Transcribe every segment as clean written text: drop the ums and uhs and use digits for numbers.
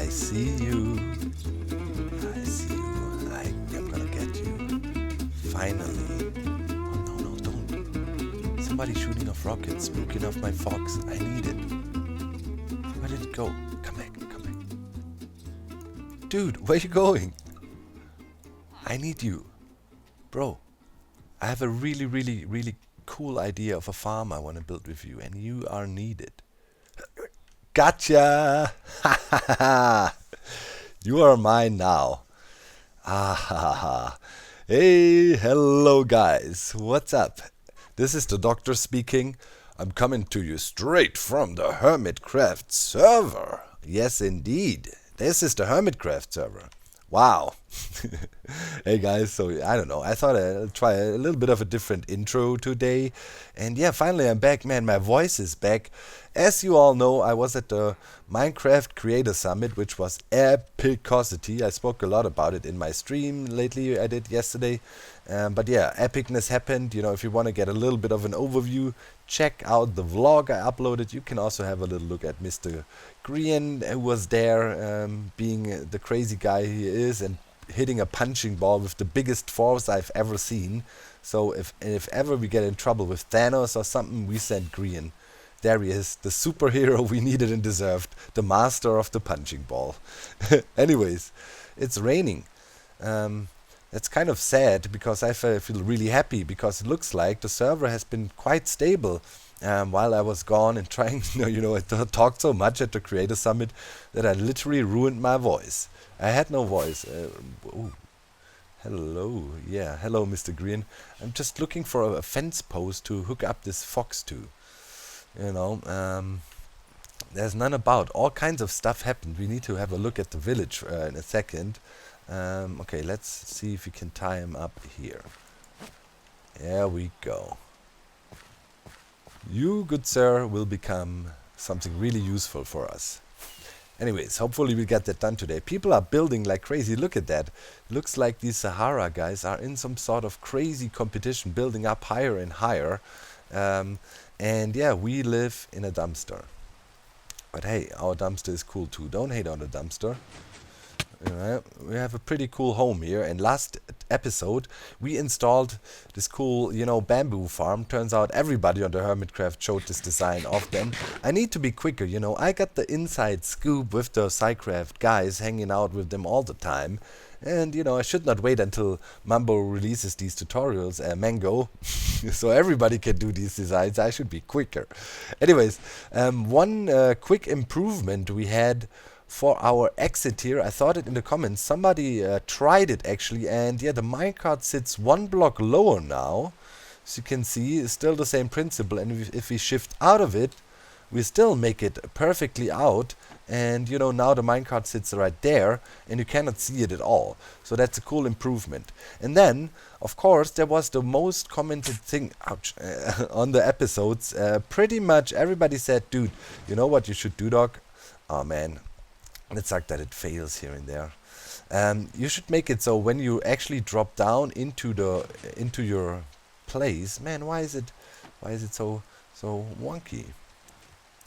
I see you. I see you. I'm gonna get you. Finally. Oh, no, no, don't. Somebody shooting off rockets, spooking off my fox. I need it. Where did it go? Come back, come back. Dude, where are you going? I need you. Bro, I have a really, really, really cool idea of a farm I want to build with you, and you are needed. Gotcha! Ha ha ha! You are mine now. Ah ha ha. Hey, hello guys. What's up? This is the doctor speaking. I'm coming to you straight from the Hermitcraft server. Yes, indeed. This is the Hermitcraft server. Wow. Hey guys, so I don't know. I thought I'd try a little bit of a different intro today. And yeah, finally I'm back, man. My voice is back. As you all know, I was at the Minecraft Creator Summit, which was epicosity. I spoke a lot about it in my stream lately. I did yesterday. But yeah, epicness happened. You know, if you want to get a little bit of an overview, check out the vlog I uploaded. You can also have a little look at Mr. Green, who was there, being the crazy guy he is, and hitting a punching ball with the biggest force I've ever seen. So if ever we get in trouble with Thanos or something, we send Green. There he is, the superhero we needed and deserved, the master of the punching ball. Anyways, it's raining. It's kind of sad because I feel really happy because it looks like the server has been quite stable while I was gone and trying. I talked so much at the Creator Summit that I literally ruined my voice. I had no voice. Hello, yeah, hello, Mr. Green. I'm just looking for a fence post to hook up this fox to. There's none about. All kinds of stuff happened. We need to have a look at the village in a second. Okay, let's see if we can tie him up here. There we go. You, good sir, will become something really useful for us. Anyways, hopefully we'll get that done today. People are building like crazy. Look at that. Looks like these Sahara guys are in some sort of crazy competition, building up higher and higher. And yeah, we live in a dumpster. But hey, our dumpster is cool too. Don't hate on the dumpster. We have a pretty cool home here, and last episode we installed this cool, bamboo farm. Turns out everybody on the Hermitcraft showed this design of them. I need to be quicker, I got the inside scoop with the SciCraft guys, hanging out with them all the time. And, I should not wait until Mambo releases these tutorials, Mango, so everybody can do these designs. I should be quicker. Anyways, one quick improvement we had for our exit here. I thought it in the comments. Somebody tried it actually, and yeah, the minecart sits one block lower now. As you can see, it's still the same principle, and if we shift out of it, we still make it perfectly out, and now the minecart sits right there and you cannot see it at all. So that's a cool improvement. And then of course there was the most commented thing, ouch, on the episodes. Pretty much everybody said, dude, you know what you should do, dog? Oh man, it sucks that it fails here and there. You should make it so when you actually drop down into your place, man, why is it so wonky?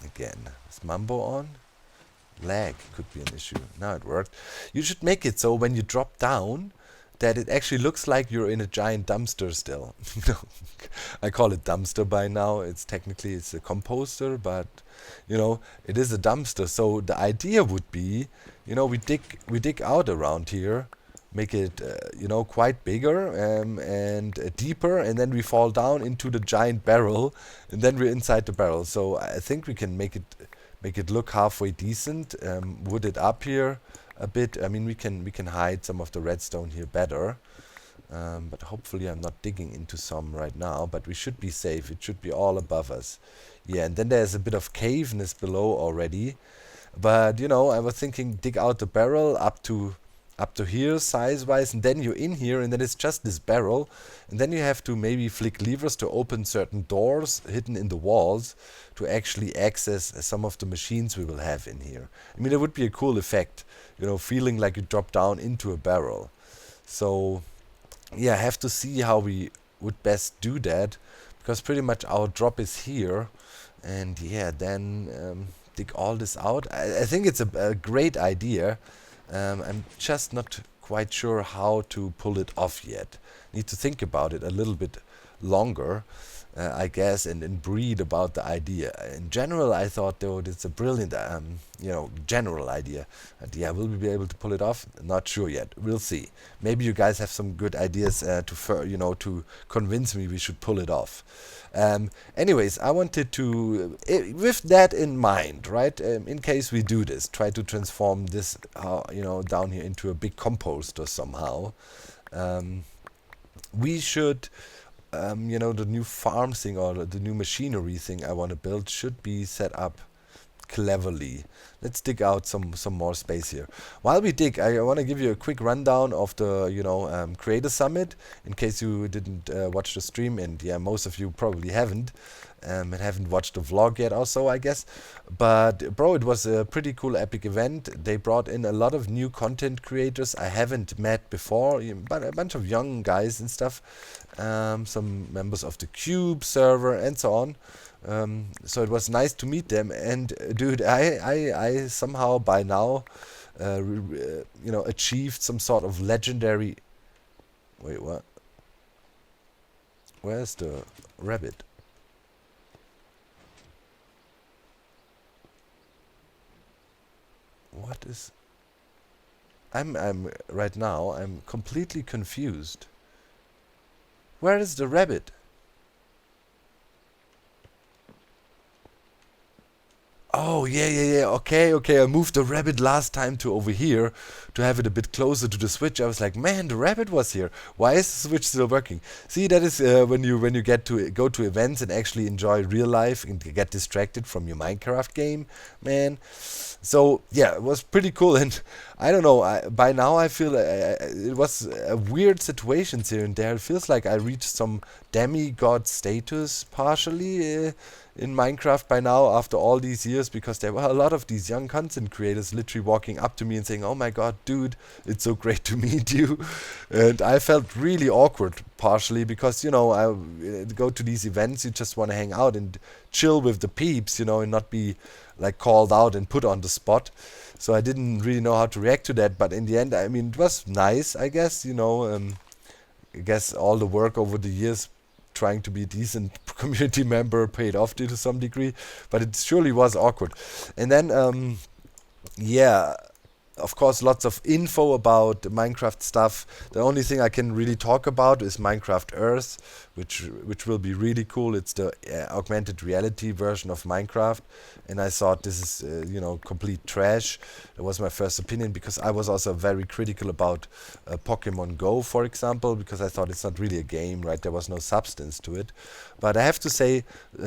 Again, is Mambo on? Lag could be an issue. Now it worked. You should make it so when you drop down that it actually looks like you're in a giant dumpster still. I call it dumpster by now. It's a composter, but it is a dumpster. So the idea would be, we dig out around here, make it quite bigger and deeper, and then we fall down into the giant barrel, and then we're inside the barrel. So I think we can make it look halfway decent. Wood it up here a bit. I mean, we can hide some of the redstone here better, but hopefully I'm not digging into some right now. But we should be safe. It should be all above us. Yeah, and then there's a bit of caveness below already. But I was thinking dig out the barrel up to here size-wise, and then you're in here, and then it's just this barrel, and then you have to maybe flick levers to open certain doors hidden in the walls to actually access some of the machines we will have in here. I mean, it would be a cool effect, feeling like you drop down into a barrel. So yeah, I have to see how we would best do that, because pretty much our drop is here, and yeah, then dig all this out. I think it's a great idea. I'm just not quite sure how to pull it off yet. Need to think about it a little bit longer, I guess, and breathe about the idea. In general, I thought though it's a brilliant, general idea. And yeah, will we be able to pull it off? Not sure yet. We'll see. Maybe you guys have some good ideas to convince me we should pull it off. Anyways, I wanted to, with that in mind, right? In case we do this, try to transform this, down here into a big composter somehow. We should, the new farm thing or the new machinery thing I want to build should be set up cleverly. Let's dig out some more space here. While we dig, I want to give you a quick rundown of the Creator Summit in case you didn't watch the stream, and yeah, most of you probably haven't and haven't watched the vlog yet also, I guess. But bro, it was a pretty cool epic event. They brought in a lot of new content creators I haven't met before, but a bunch of young guys and stuff, some members of the Cube server and so on. So it was nice to meet them, and dude, I somehow by now, achieved some sort of legendary. Wait, what? Where's the rabbit? What is? I'm right now. I'm completely confused. Where is the rabbit? Oh, yeah. Okay. I moved the rabbit last time to over here to have it a bit closer to the switch. I was like, man, the rabbit was here. Why is the switch still working? See, that is when you get to go to events and actually enjoy real life and get distracted from your Minecraft game, man. So yeah, it was pretty cool, and I don't know. By now I feel it was weird situations here and there. It feels like I reached some demigod status partially in Minecraft by now after all these years, because there were a lot of these young content creators literally walking up to me and saying, "Oh my God, dude, it's so great to meet you," and I felt really awkward partially because I go to these events, you just want to hang out and chill with the peeps, and not be like called out and put on the spot. So I didn't really know how to react to that, but in the end, I mean, it was nice, I guess. I guess all the work over the years trying to be a decent community member paid off to some degree, but it surely was awkward. And then yeah, of course, lots of info about Minecraft stuff. The only thing I can really talk about is Minecraft Earth, which will be really cool. It's the augmented reality version of Minecraft, and I thought this is complete trash. That was my first opinion, because I was also very critical about Pokemon Go, for example, because I thought it's not really a game, right? There was no substance to it. But I have to say,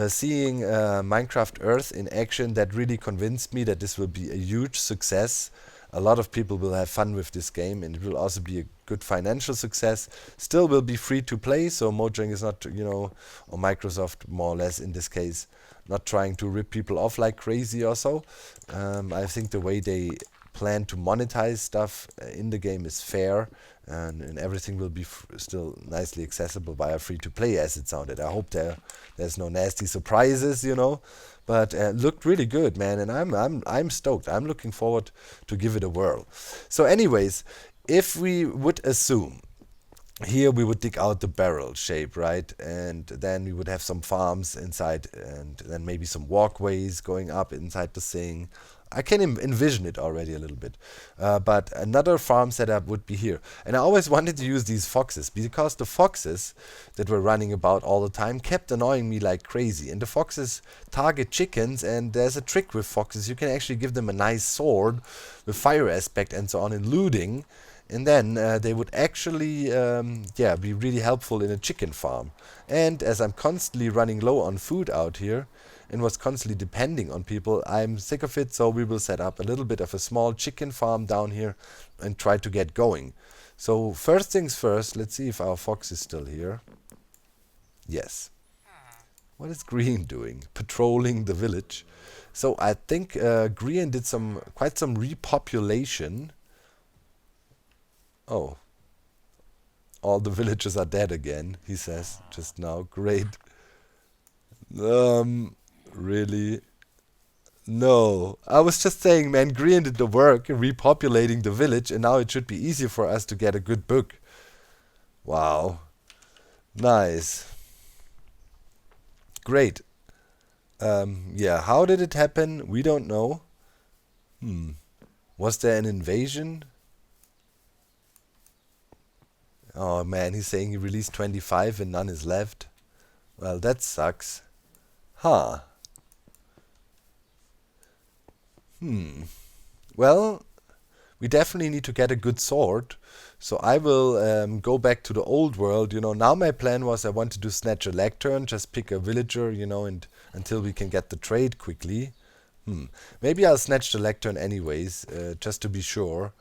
seeing Minecraft Earth in action, that really convinced me that this will be a huge success. A lot of people will have fun with this game, and it will also be a good financial success. Still will be free to play, so Mojang is not, or Microsoft more or less in this case, not trying to rip people off like crazy or so. I think the way they plan to monetize stuff in the game is fair, and everything will be still nicely accessible via free-to-play, as it sounded. I hope there's no nasty surprises, But looked really good, man, and I'm stoked. I'm looking forward to give it a whirl. So, anyways, if we would assume here we would dig out the barrel shape, right, and then we would have some farms inside, and then maybe some walkways going up inside the thing. I can envision it already a little bit. But another farm setup would be here. And I always wanted to use these foxes, because the foxes that were running about all the time kept annoying me like crazy. And the foxes target chickens, and there's a trick with foxes. You can actually give them a nice sword with fire aspect and so on in looting. And then they would actually be really helpful in a chicken farm. And as I'm constantly running low on food out here, and was constantly depending on people, I'm sick of it, so we will set up a little bit of a small chicken farm down here and try to get going. So first things first, let's see if our fox is still here. Yes. What is Green doing? Patrolling the village. So I think Green did quite some repopulation. Oh. All the villagers are dead again, he says just now. Great. Really? No, I was just saying, man, Grian did the work repopulating the village, and now it should be easier for us to get a good book. Wow, nice, great. Yeah, how did it happen? We don't know. Hmm. Was there an invasion? Oh man, he's saying he released 25 and none is left. Well, that sucks. Huh. Hmm. Well, we definitely need to get a good sword. So I will go back to the old world. Now my plan was I want to do snatch a lectern, just pick a villager, and until we can get the trade quickly. Maybe I'll snatch the lectern anyways, just to be sure.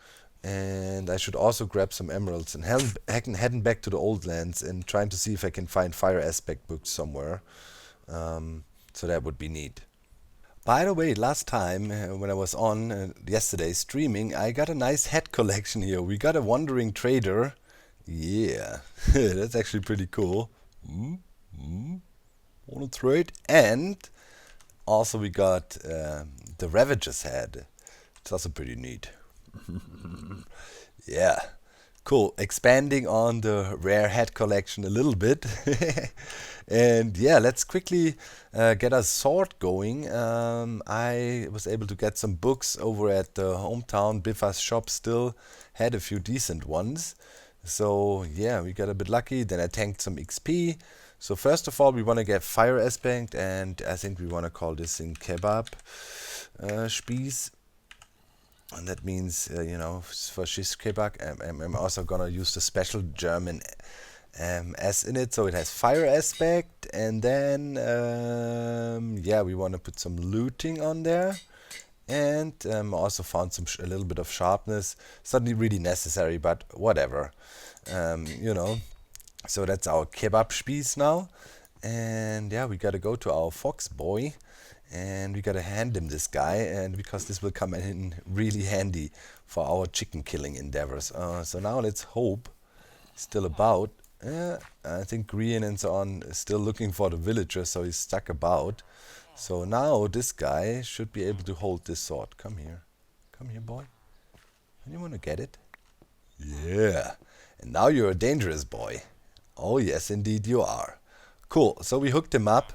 And I should also grab some emeralds and heading back to the old lands and trying to see if I can find fire aspect books somewhere. So that would be neat. By the way, last time when I was on yesterday streaming, I got a nice hat collection here. We got a wandering trader. Yeah, that's actually pretty cool. Wanna trade? And also we got the Ravager's head. It's also pretty neat. Yeah, cool. Expanding on the rare head collection a little bit. And yeah, let's quickly get a sword going. I was able to get some books over at the hometown Biffa's shop, still had a few decent ones. So yeah, we got a bit lucky. Then I tanked some XP. So first of all, we want to get fire aspect, and I think we want to call this thing kebab spieß. And that means, for shish kebab, I'm also gonna use the special German S in it, so it has fire aspect. And then, yeah, we want to put some looting on there. And also found a little bit of sharpness. It's not really necessary, but whatever. You know. So that's our kebab spieß now. And yeah, we gotta go to our fox boy. And we gotta hand him this guy, and because this will come in really handy for our chicken killing endeavors. So now let's hope still about. I think Green and so on is still looking for the villager, so he's stuck about. So now this guy should be able to hold this sword. Come here, boy. And you wanna get it? Yeah. And now you're a dangerous boy. Oh yes, indeed you are. Cool. So we hooked him up.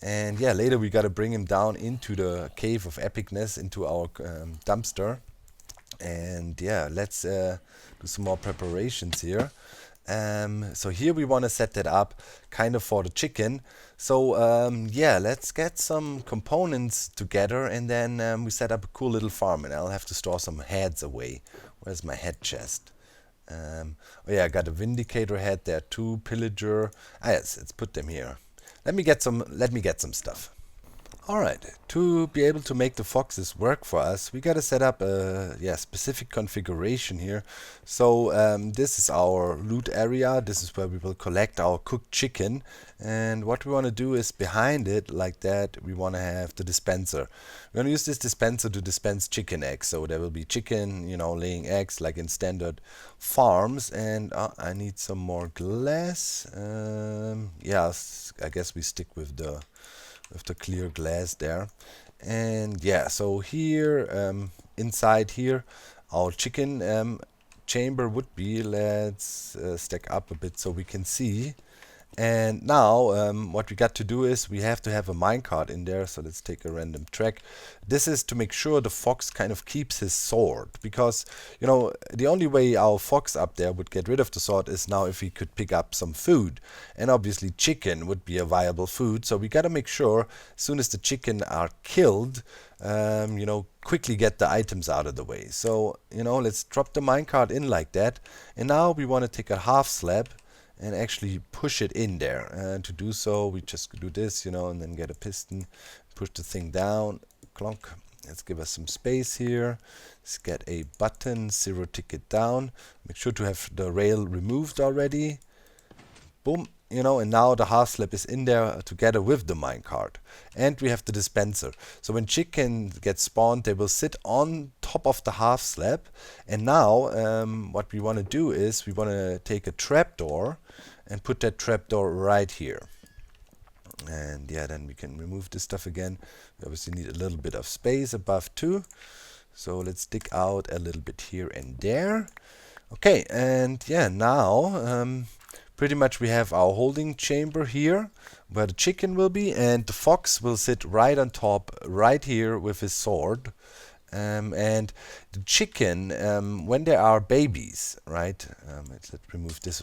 And yeah, later we gotta bring him down into the cave of epicness, into our dumpster. And yeah, let's do some more preparations here. So here we want to set that up kind of for the chicken. So yeah, let's get some components together, and then we set up a cool little farm. And I'll have to store some heads away. Where's my head chest? Oh yeah, I got a Vindicator head there too, Pillager. Yes, let's put them here. Let me get some stuff. Alright, to be able to make the foxes work for us, we gotta set up a specific configuration here. So this is our loot area. This is where we will collect our cooked chicken. And what we want to do is behind it, like that, we want to have the dispenser. We're going to use this dispenser to dispense chicken eggs. So there will be chicken, laying eggs like in standard farms. And I need some more glass. Yeah, I guess we stick with the clear glass there. And yeah, so here inside here our chicken chamber would be. Let's stack up a bit so we can see. And now what we got to do is we have to have a minecart in there. So let's take a random track. This is to make sure the fox kind of keeps his sword, because the only way our fox up there would get rid of the sword is now if he could pick up some food. And obviously chicken would be a viable food, so we gotta make sure as soon as the chicken are killed, quickly get the items out of the way. So let's drop the minecart in like that. And now we want to take a half slab and actually push it in there. And to do so, we just do this, and then get a piston, push the thing down, clunk. Let's give us some space here. Let's get a button, 0 ticket down. Make sure to have the rail removed already. Boom. And now the half slab is in there together with the minecart. And we have the dispenser. So when chicken gets spawned, they will sit on top of the half slab. And now what we want to do is we want to take a trapdoor and put that trapdoor right here. And yeah, then we can remove this stuff again. We obviously need a little bit of space above too. So let's dig out a little bit here and there. Okay, and yeah, now pretty much we have our holding chamber here where the chicken will be, and the fox will sit right on top, right here with his sword. And the chicken, when there are babies, right? Let's remove this.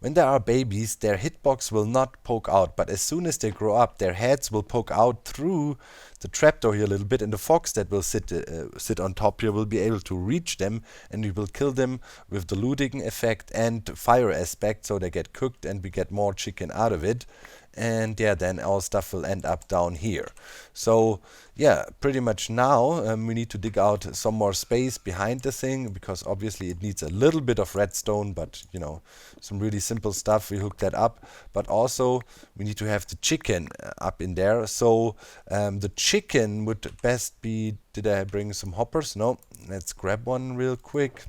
When there are babies, their hitbox will not poke out, but as soon as they grow up, their heads will poke out through the trapdoor here a little bit, and the fox that will sit on top here will be able to reach them, and we will kill them with the looting effect and fire aspect, so they get cooked and we get more chicken out of it. And yeah, then our stuff will end up down here. So yeah, pretty much now we need to dig out some more space behind the thing, because obviously it needs a little bit of redstone, but you know, some really simple stuff, we hook that up. But also we need to have the chicken up in there. So the chicken would best be, did I bring some hoppers? No, let's grab one real quick.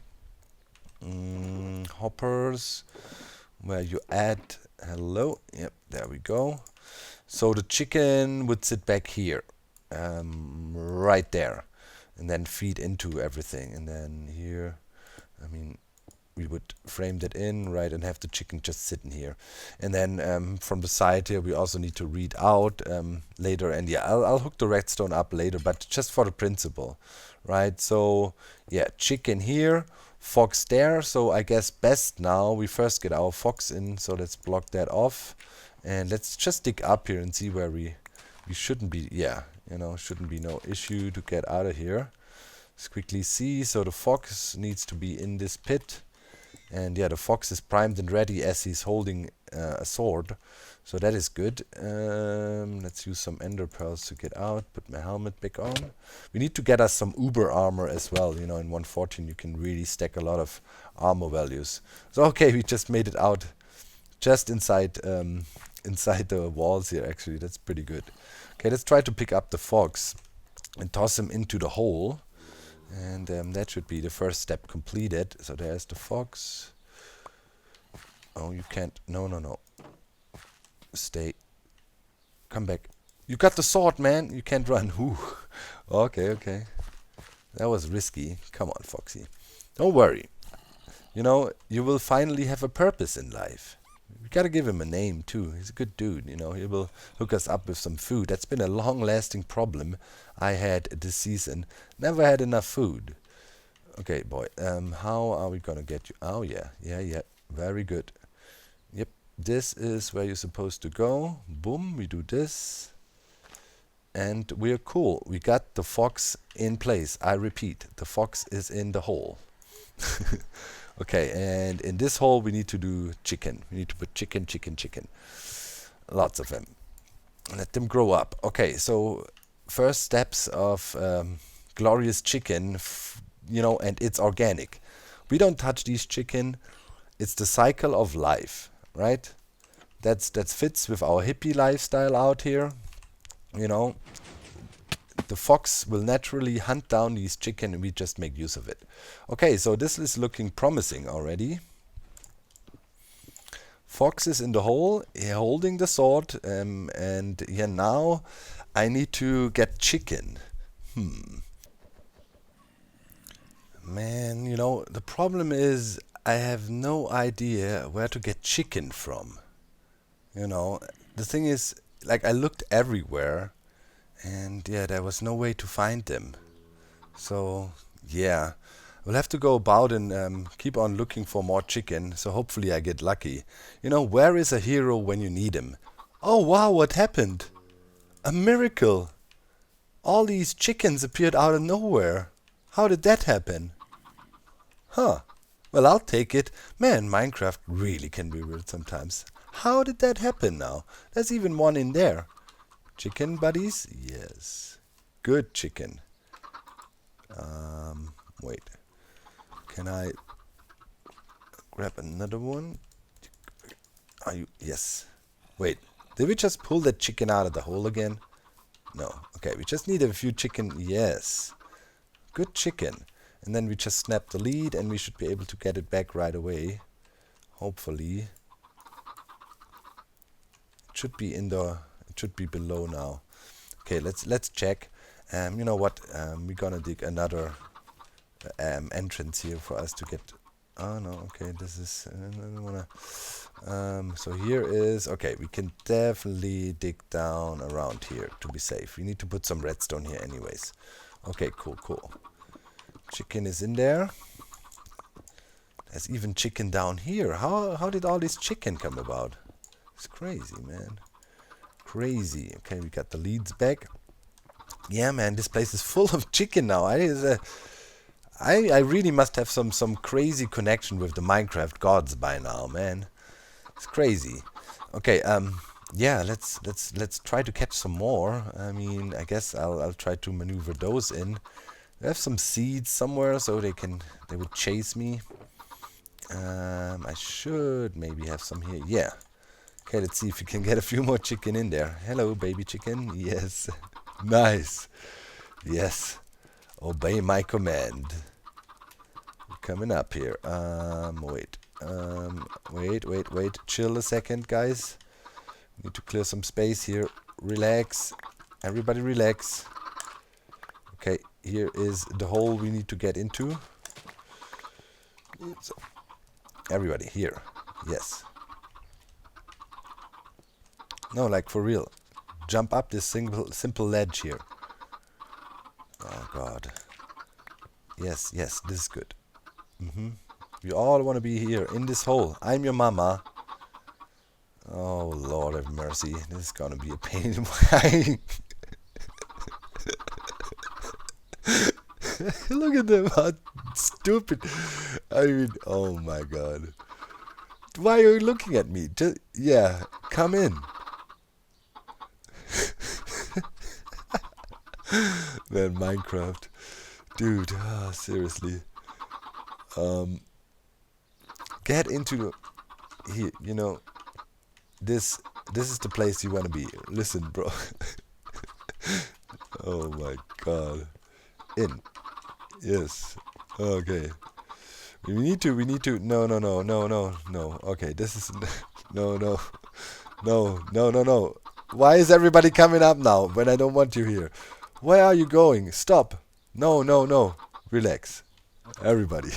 Hoppers, where you add, hello, yep, there we go. So the chicken would sit back here, right there, and then feed into everything. And then here, I mean, we would frame that in, right, and have the chicken just sitting here. And then from the side here, we also need to read out later. And yeah, I'll hook the redstone up later, but just for the principle, right? So yeah, chicken here, fox there. So I guess best now we first get our fox in. So let's block that off, and let's just dig up here and see where we shouldn't be. Yeah, you know, shouldn't be no issue to get out of here. Let's quickly see. So the fox needs to be in this pit. And yeah, the fox is primed and ready as he's holding a sword. So that is good. Let's use some ender pearls to get out. Put my helmet back on. We need to get us some uber armor as well. You know, in 1.14 you can really stack a lot of armor values. So okay, we just made it out just inside inside the walls here actually. That's pretty good. Okay, let's try to pick up the fox and toss him into the hole. And that should be the first step completed. So there's the fox. Oh, you can't. No, no, no. Stay. Come back. You got the sword, man. You can't run. Whew. Okay, okay. That was risky. Come on, Foxy. Don't worry. You know, you will finally have a purpose in life. We gotta give him a name too. He's a good dude, you know. He will hook us up with some food. That's been a long-lasting problem I had this season. Never had enough food. Okay, boy. How are we gonna get you? Oh yeah, yeah. Very good. Yep. This is where you're supposed to go. Boom. We do this, and we're cool. We got the fox in place. I repeat, the fox is in the hole. Okay, and in this hole we need to do chicken. We need to put chicken. Lots of them. Let them grow up. Okay, so first steps of glorious chicken, you know, and it's organic. We don't touch these chicken. It's the cycle of life, right? That fits with our hippie lifestyle out here, you know. The fox will naturally hunt down these chicken and we just make use of it. Okay, so this is looking promising already. Fox is in the hole, holding the sword, and yeah, now I need to get chicken. Man, you know, the problem is I have no idea where to get chicken from. You know, the thing is, like, I looked everywhere, and yeah, there was no way to find them. So yeah, we'll have to go about and keep on looking for more chicken. So hopefully I get lucky. You know, where is a hero when you need him? Oh wow, what happened? A miracle! All these chickens appeared out of nowhere. How did that happen? Huh. Well, I'll take it. Man, Minecraft really can be weird sometimes. How did that happen now? There's even one in there. Chicken buddies? Yes. Good chicken. Wait. Can I grab another one? Are you? Yes. Wait. Did we just pull that chicken out of the hole again? No. Okay, we just need a few chicken. Yes. Good chicken. And then we just snap the lead and we should be able to get it back right away. Hopefully. It should be in the It should be below now. Okay, let's check. You know what? We're gonna dig another entrance here for us to get. Oh no, okay, this is. I don't wanna. So here is okay. We can definitely dig down around here to be safe. We need to put some redstone here, anyways. Okay, cool. Chicken is in there. There's even chicken down here. How did all this chicken come about? It's crazy, man. Crazy. Okay, we got the leads back. Yeah, man, this place is full of chicken now. I really must have some crazy connection with the Minecraft gods by now, man. It's crazy. Okay, yeah, let's try to catch some more. I mean, I guess I'll try to maneuver those in. I have some seeds somewhere, so they would chase me. I should maybe have some here. Yeah. Okay, let's see if we can get a few more chicken in there. Hello, baby chicken. Yes. Nice. Yes. Obey my command. We're coming up here. Wait. Wait. Chill a second, guys. Need to clear some space here. Relax. Everybody relax. Okay, here is the hole we need to get into. So, everybody, here. Yes. No, like for real. Jump up this simple ledge here. Oh god. Yes, this is good. We all want to be here in this hole. I'm your mama. Oh Lord have mercy. This is gonna be a pain in my Look at them, how stupid. I mean, oh my god. Why are you looking at me? Yeah, come in. Man, Minecraft. Dude, seriously. Get into here, you know. This is the place you want to be. Listen, bro. Oh my god. In. Yes. Okay. We need to. No. Okay, this is no. Why is everybody coming up now when I don't want you here? Where are you going? Stop. No. Relax. Everybody.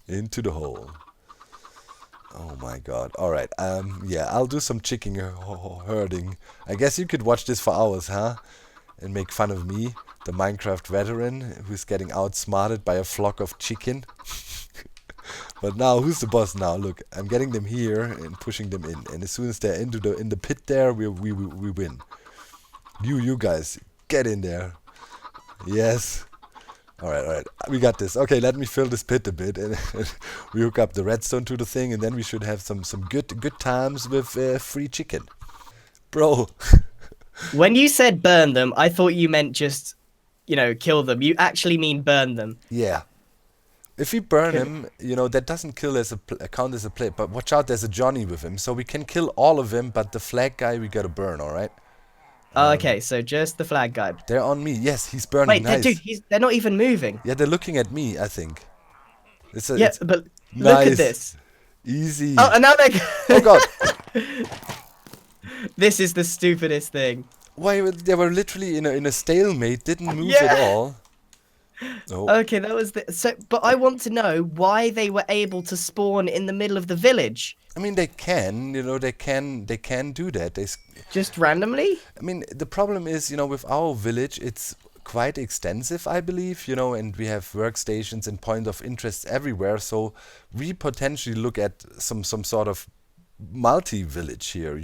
Into the hole. Oh my god. Alright, yeah, I'll do some chicken herding. I guess you could watch this for hours, huh? And make fun of me, the Minecraft veteran, who's getting outsmarted by a flock of chicken. But now, who's the boss now? Look, I'm getting them here and pushing them in. And as soon as they're in the pit there, we win. You guys, get in there. Yes. Alright. We got this. Okay, let me fill this pit a bit, and we hook up the redstone to the thing, and then we should have some good times with free chicken. Bro. When you said burn them, I thought you meant just, kill them. You actually mean burn them. Yeah. If we burn him, that doesn't kill as count as a play. But watch out, there's a Johnny with him, so we can kill all of them, but the flag guy we gotta burn, alright? Okay, so just the flag guy. They're on me. Yes, he's burning. Wait, Nice. dude, they're not even moving. Yeah, they're looking at me, I think. But nice. Look at this. Easy. Oh, and now they. Oh god. This is the stupidest thing. Why they were literally in a stalemate, didn't move Yeah. at all. Oh. Okay, that was but I want to know why they were able to spawn in the middle of the village. I mean, they can do that. Just randomly? I mean, the problem is, with our village, it's quite extensive, I believe, and we have workstations and point of interest everywhere. So we potentially look at some sort of multi-village here,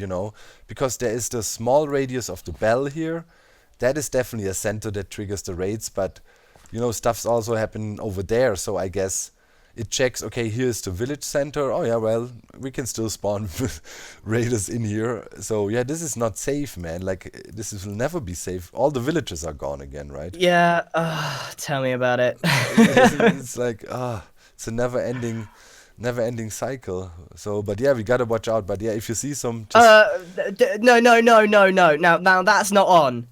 because there is the small radius of the bell here. That is definitely a center that triggers the raids, but stuff's also happening over there, so I guess it checks, okay, here's the village center. Oh yeah, well, we can still spawn raiders in here. So yeah, this is not safe, man. Like, this will never be safe. All the villages are gone again, right? Yeah, tell me about it. It's like, it's a never-ending cycle. So, but yeah, we gotta watch out. But yeah, if you see some... No. Now that's not on.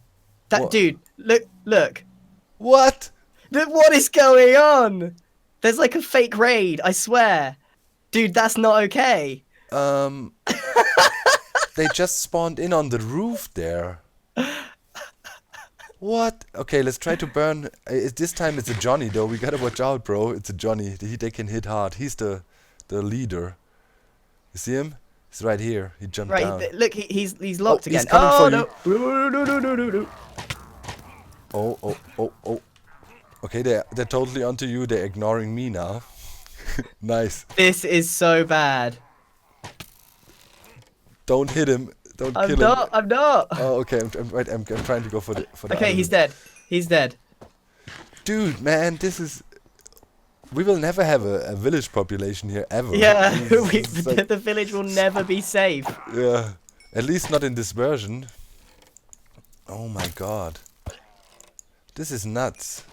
What? Dude, look. What? What is going on? There's like a fake raid, I swear. Dude, that's not okay. They just spawned in on the roof there. What? Okay, let's try to burn. This time it's a Johnny though. We gotta watch out, bro. It's a Johnny. They can hit hard. He's the leader. You see him? He's right here. He jumped Right, down. look, he's locked again. He's coming Oh for you. no! Oh. Okay, they're totally onto you. They're ignoring me now. Nice. This is so bad. Don't hit him. Don't kill him. I'm not. Oh, okay. I'm trying to go for the. Okay, he's dead. He's dead. Dude, man, this is. We will never have a village population here ever. Yeah, It's like- the village will never be safe. yeah, at least not in this version. Oh my god, this is nuts.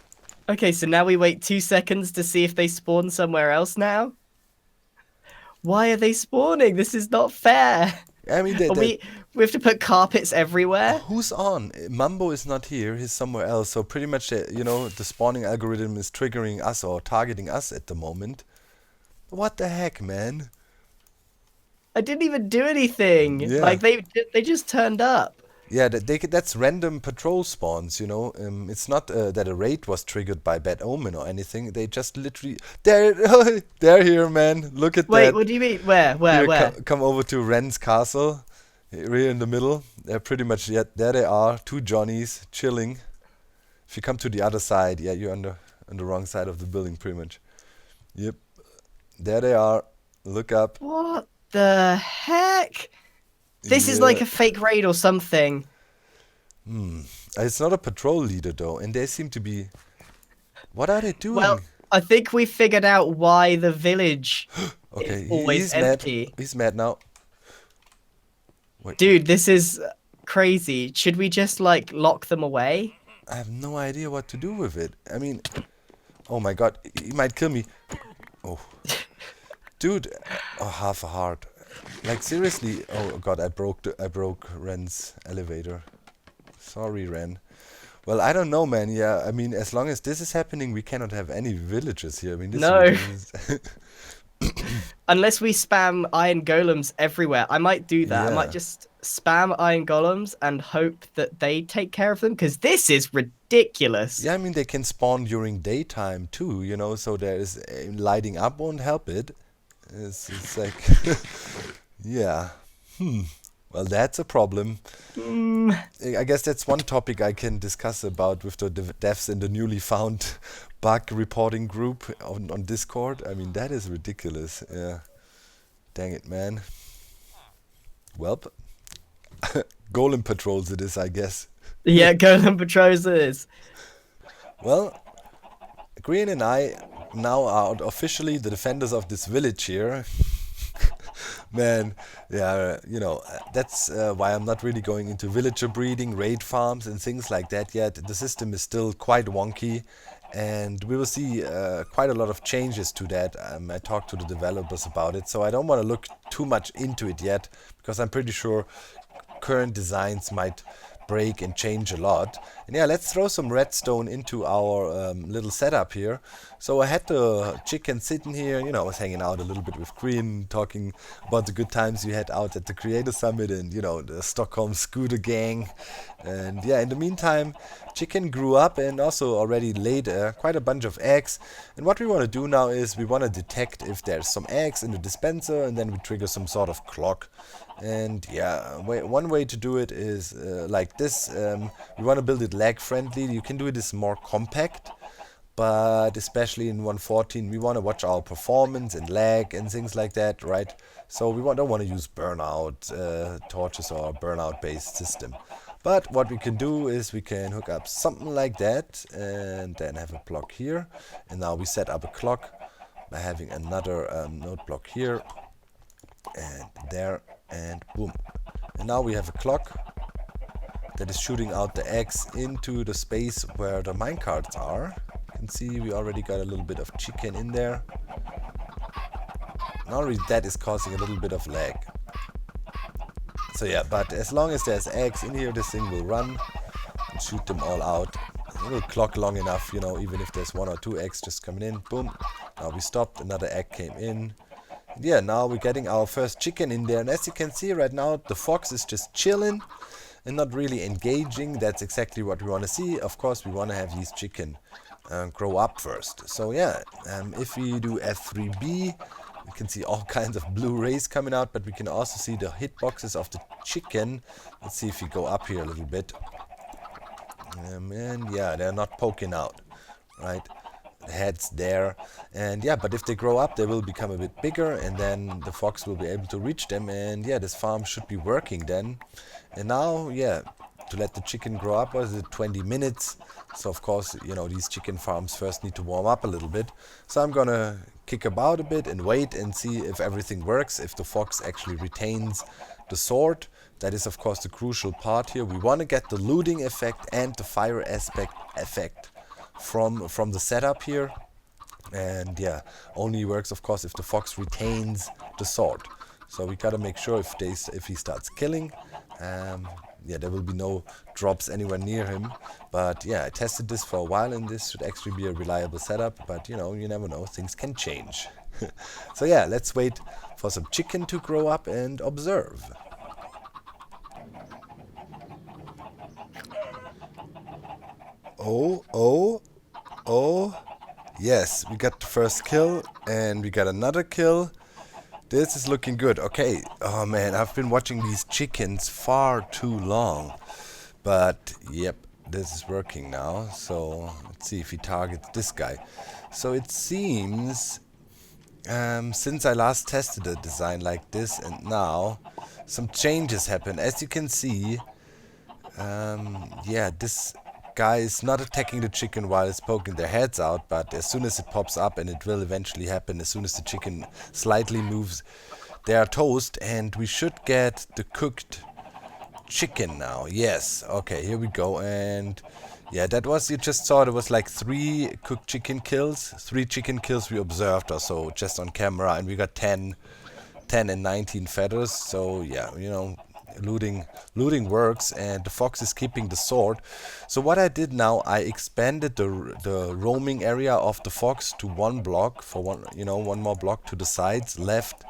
Okay, so now we wait 2 seconds to see if they spawn somewhere else now. Why are they spawning? This is not fair. I mean, We have to put carpets everywhere. who's on? Mambo is not here. He's somewhere else. So pretty much, the spawning algorithm is triggering us or targeting us at the moment. What the heck, man? I didn't even do anything. Yeah. Like they just turned up. Yeah, that's random patrol spawns, It's not that a raid was triggered by Bad Omen or anything. They just literally... They're here, man. Look at Wait, that. what do you mean? Where? Here, come over to Ren's castle. Here in the middle. They're pretty much... Yeah, there they are. 2 Johnnies chilling. If you come to the other side, yeah, you're on the wrong side of the building, pretty much. Yep. There they are. Look up. What the heck? This is Yeah. like a fake raid or something. It's not a patrol leader, though. And they seem to be... What are they doing? Well, I think we figured out why the village Okay, is always he's empty. mad. He's mad now. Wait, Dude, this is crazy. Should we just like lock them away? I have no idea what to do with it. I mean, oh my god, he might kill me. Oh, dude, half a heart. Like seriously, oh god, I broke Ren's elevator. Sorry, Ren. Well, I don't know, man. Yeah, I mean, as long as this is happening, we cannot have any villages here. I mean, this No. is Unless we spam iron golems everywhere. I might do that. I Yeah. might just spam iron golems and hope that they take care of them because this is ridiculous. yeah, I mean, they can spawn during daytime too, so there is lighting up won't help it. It's like, yeah. Well, that's a problem. I guess that's one topic I can discuss about with the devs in the newly found bug reporting group on Discord. I mean, that is ridiculous. Yeah. Dang it, man. Welp. Golem patrols it is, I guess. Yeah, golem patrols is. Well, Green and I now are officially the defenders of this village here. Man, yeah, that's why I'm not really going into villager breeding, raid farms and things like that yet. The system is still quite wonky and we will see quite a lot of changes to that. I talked to the developers about it, so I don't want to look too much into it yet because I'm pretty sure current designs might break and change a lot. And yeah, let's throw some redstone into our little setup here. So I had the chicken sitting here, I was hanging out a little bit with Green, talking about the good times we had out at the Creator Summit and, the Stockholm Scooter Gang. And yeah, in the meantime, chicken grew up and also already laid quite a bunch of eggs. And what we want to do now is we want to detect if there's some eggs in the dispenser and then we trigger some sort of clock. And yeah, one way to do it is like this. We want to build it lag friendly. You can do this more compact, but especially in 1.14 we want to watch our performance and lag and things like that, right? So we don't want to use burnout torches or burnout based system. But what we can do is we can hook up something like that and then have a block here. And now we set up a clock by having another node block here and there and boom. And now we have a clock that is shooting out the eggs into the space where the minecarts are. You can see we already got a little bit of chicken in there. Not only that is causing a little bit of lag. So yeah, but as long as there's eggs in here, this thing will run and shoot them all out. It will clock long enough, even if there's 1 or 2 eggs just coming in. Boom. Now we stopped, another egg came in. Yeah, now we're getting our first chicken in there, and as you can see right now, the fox is just chilling and not really engaging. That's exactly what we want to see. Of course, we want to have these chicken grow up first. So yeah, if we do F3B, we can see all kinds of blue rays coming out, but we can also see the hitboxes of the chicken. Let's see if we go up here a little bit. And yeah, they're not poking out, right? The head's there, and yeah, but if they grow up, they will become a bit bigger, and then the fox will be able to reach them, and yeah, this farm should be working then. And now, yeah, to let the chicken grow up, was it 20 minutes? So of course, you know, these chicken farms first need to warm up a little bit. So I'm gonna kick about a bit and wait and see if everything works, if the fox actually retains the sword. That is of course the crucial part here. We want to get the looting effect and the fire aspect effect from the setup here. And yeah, only works of course if the fox retains the sword. So we gotta make sure if he starts killing, yeah, there will be no drops anywhere near him. But yeah, I tested this for a while, and this should actually be a reliable setup. But you know, you never know, things can change. So yeah, let's wait for some chicken to grow up and observe. Oh, oh, oh. Yes, we got the first kill, and we got another kill. This is looking good. Okay. Oh man, I've been watching these chickens far too long. But yep, this is working now. So let's see if he targets this guy. So it seems, since I last tested a design like this and now, some changes happen. As you can see, yeah, this guy is not attacking the chicken while it's poking their heads out, but as soon as it pops up, and it will eventually happen, as soon as the chicken slightly moves, they are toast, and we should get the cooked chicken now. Yes, okay, here we go. And yeah, that was, you just saw there was like 3 cooked chicken kills, 3 chicken kills we observed or so just on camera, and we got 10 and 19 feathers. So yeah, you know, looting works, and the fox is keeping the sword. So what I did now, I expanded the roaming area of the fox to 1 block, for one, you know, 1 more block to the sides, left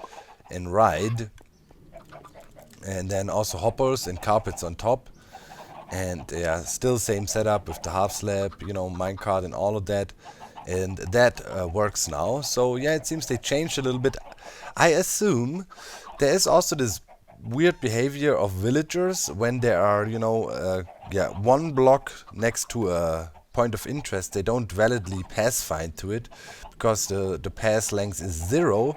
and right, and then also hoppers and carpets on top. And yeah, still same setup with the half slab, you know, minecart and all of that. And that works now. So yeah, it seems they changed a little bit. I assume there is also this weird behavior of villagers when there are, you know, yeah, 1 block next to a point of interest. They don't validly pass find to it because the pass length is 0.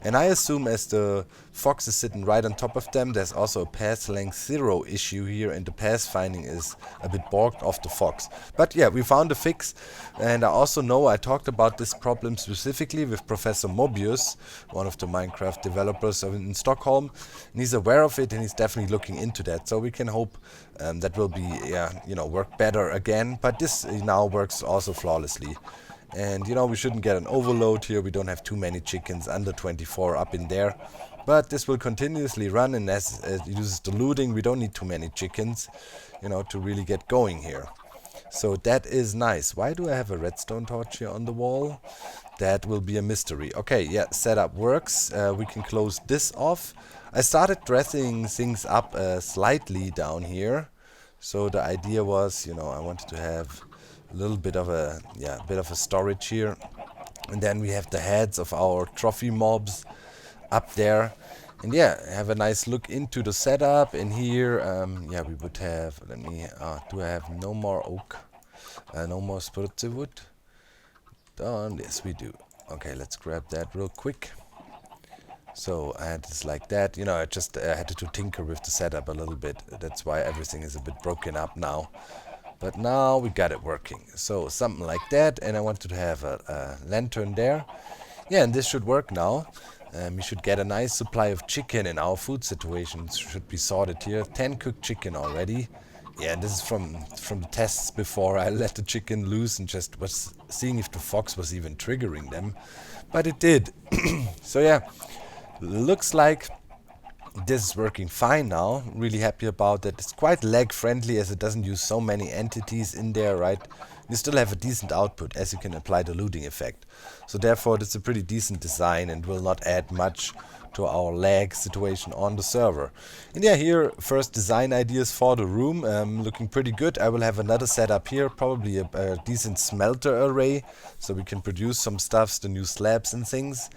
And I assume as the fox is sitting right on top of them, there's also a pass length 0 issue here, and the pass finding is a bit bogged off the fox. But yeah, we found a fix, and I also know I talked about this problem specifically with Professor Mobius, one of the Minecraft developers in Stockholm, and he's aware of it, and he's definitely looking into that. So we can hope that will be, yeah, you know, work better again. But this now works also flawlessly. And you know, we shouldn't get an overload here. We don't have too many chickens, under 24 up in there. But this will continuously run, and as it uses the looting, we don't need too many chickens, you know, to really get going here. So that is nice. Why do I have a redstone torch here on the wall? That will be a mystery. Okay, yeah, setup works. We can close this off. I started dressing things up slightly down here. So the idea was, you know, I wanted to have a little bit of a, yeah, bit of a storage here, and then we have the heads of our trophy mobs up there, and yeah, have a nice look into the setup. And here, yeah, we would have, let me, do I have no more oak, no more spruce wood? Yes, we do. Okay, let's grab that real quick. So I had this like that, you know, I just had to tinker with the setup a little bit. That's why everything is a bit broken up now. But now we got it working. So something like that, and I wanted to have a lantern there. Yeah, and this should work now. We should get a nice supply of chicken, and our food situation should be sorted here. 10 cooked chicken already. Yeah, this is from the tests before I let the chicken loose and just was seeing if the fox was even triggering them. But it did. So yeah, looks like this is working fine now. Really happy about that. It's quite lag friendly as it doesn't use so many entities in there, right? You still have a decent output, as you can apply the looting effect. So therefore, it's a pretty decent design and will not add much to our lag situation on the server. And yeah, here first design ideas for the room, looking pretty good. I will have another setup here, probably a decent smelter array, so we can produce some stuffs, the new slabs and things.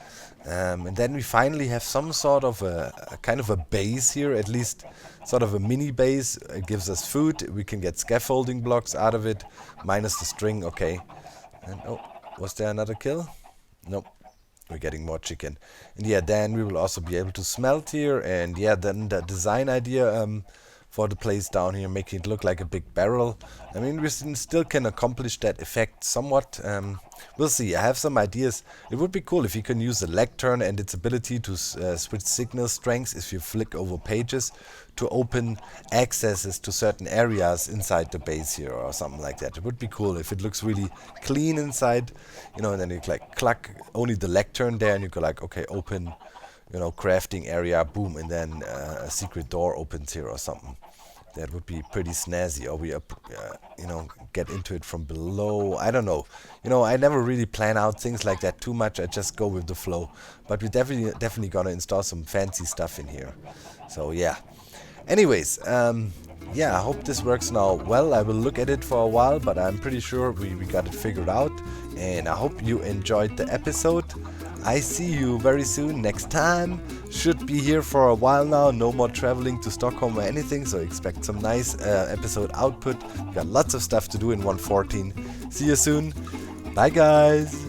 And then we finally have some sort of a kind of a base here, at least sort of a mini base. It gives us food, we can get scaffolding blocks out of it, minus the string, okay. And oh, was there another kill? Nope. We're getting more chicken. And yeah, then we will also be able to smelt here. And yeah, then the design idea for the place down here, making it look like a big barrel. I mean, we still can accomplish that effect somewhat. We'll see. I have some ideas. It would be cool if you can use the lectern and its ability to switch signal strengths if you flick over pages to open accesses to certain areas inside the base here or something like that. It would be cool if it looks really clean inside, you know, and then you like cluck only the lectern there and you go like, okay, open, you know, crafting area, boom, and then a secret door opens here or something. That would be pretty snazzy. Or we you know, get into it from below. I don't know. You know, I never really plan out things like that too much. I just go with the flow. But we're definitely gonna install some fancy stuff in here. So yeah. Anyways, yeah, I hope this works now well. I will look at it for a while, but I'm pretty sure we got it figured out. And I hope you enjoyed the episode. I see you very soon next time. Should be here for a while now. No more traveling to Stockholm or anything, so expect some nice episode output. We got lots of stuff to do in 1.14. See you soon. Bye guys.